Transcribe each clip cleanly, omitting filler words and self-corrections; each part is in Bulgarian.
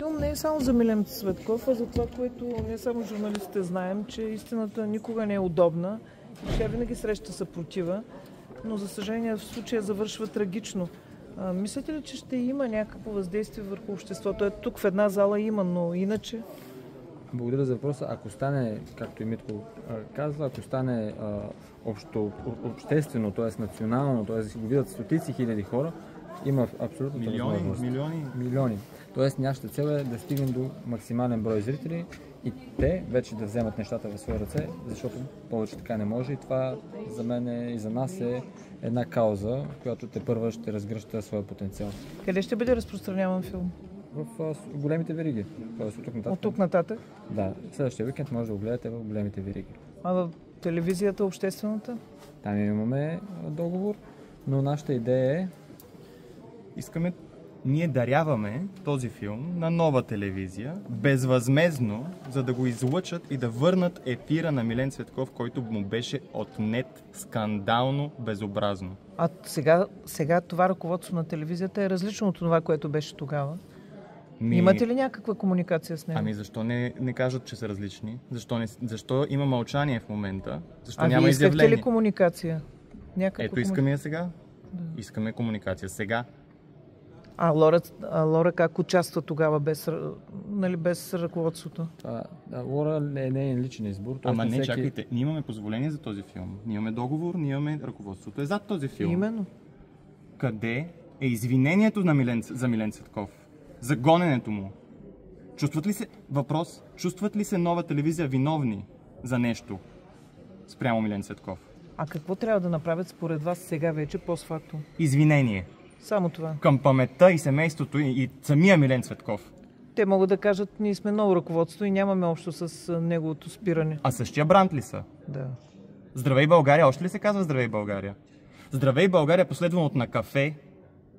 Филм не е само за Милен Цветков, а за това, което не само журналистите знаем, че истината никога не е удобна и тя винаги среща съпротива, но за съжаление в случая завършва трагично. Мислите ли, че ще има някакво въздействие върху обществото? Ето тук в една зала има, но иначе? Благодаря за въпроса. Ако стане, както и Митко казва, ако стане обществено, т.е. национално, т.е. го видят стотици хиляди хора, има абсолютно възможност. Милиони. Тоест нашата цел е да стигнем до максимален брой зрители и те вече да вземат нещата в свои ръце, защото повече така не може и това за мен и за нас е една кауза, която тепърва ще разгръща своя потенциал. Къде ще бъде разпространяван филм? В големите вериги. Тоест от тук нататък. От тук нататък? Да. Следващия уикенд може да го гледате в големите вериги. А в телевизията обществената? Там имаме договор, но нашата идея е... Ние даряваме този филм на Нова телевизия, безвъзмездно, за да го излъчат и да върнат ефира на Милен Цветков, който му беше отнет скандално, безобразно. А сега това ръководство на телевизията е различно от това, което беше тогава. Имате ли някаква комуникация с него? Ами защо не кажат, че са различни? Защо има мълчание в момента? Защо няма вие изявление? искахте ли комуникация? Ето искаме я сега. Да. Искаме комуникация сега. А Лора как участва тогава без ръководството? Лора е нейн личен избор. Ама не, чакайте. Ние имаме позволение за този филм. Ние имаме договор, ние имаме ръководството. Е зад този филм. Именно. Къде е извинението за Милен Цветков? За гоненето му? Чувстват ли се Нова телевизия виновни за нещо спрямо Милен Цветков? А какво трябва да направят според вас сега вече постфактум? Извинение. Само това. Към паметта и семейството и самия Милен Цветков. Те могат да кажат, ние сме ново ръководство и нямаме общо с неговото спиране. А същия бранд ли са? Да. Здравей България, още ли се казва Здравей България? Здравей България, последвано от На кафе,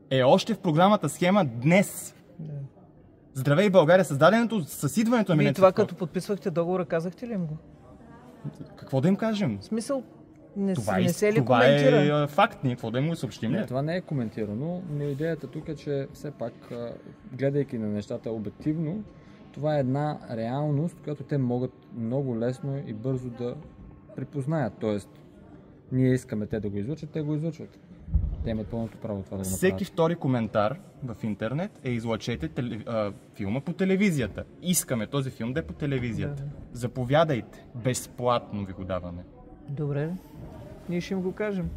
е още в програмата схема днес. Да. Здравей България, създаденото с идването на Милен Цветков. И това като подписвахте договора, казахте ли им го? Какво да им кажем? В смисъл, не се ли коментира? Това е факт, ние какво да им го съобщим? Не, това не е коментирано, но идеята тук е, че все пак, гледайки на нещата обективно, това е една реалност, която те могат много лесно и бързо да припознаят. Тоест, ние искаме те да го излучат, те го излучват. Те имат пълното право това да го направят. Всеки втори коментар в интернет е излъчете филма по телевизията. Искаме този филм да е по телевизията. Да. Заповядайте. Безплатно ви го даваме. Добре. Ние ще им го кажем.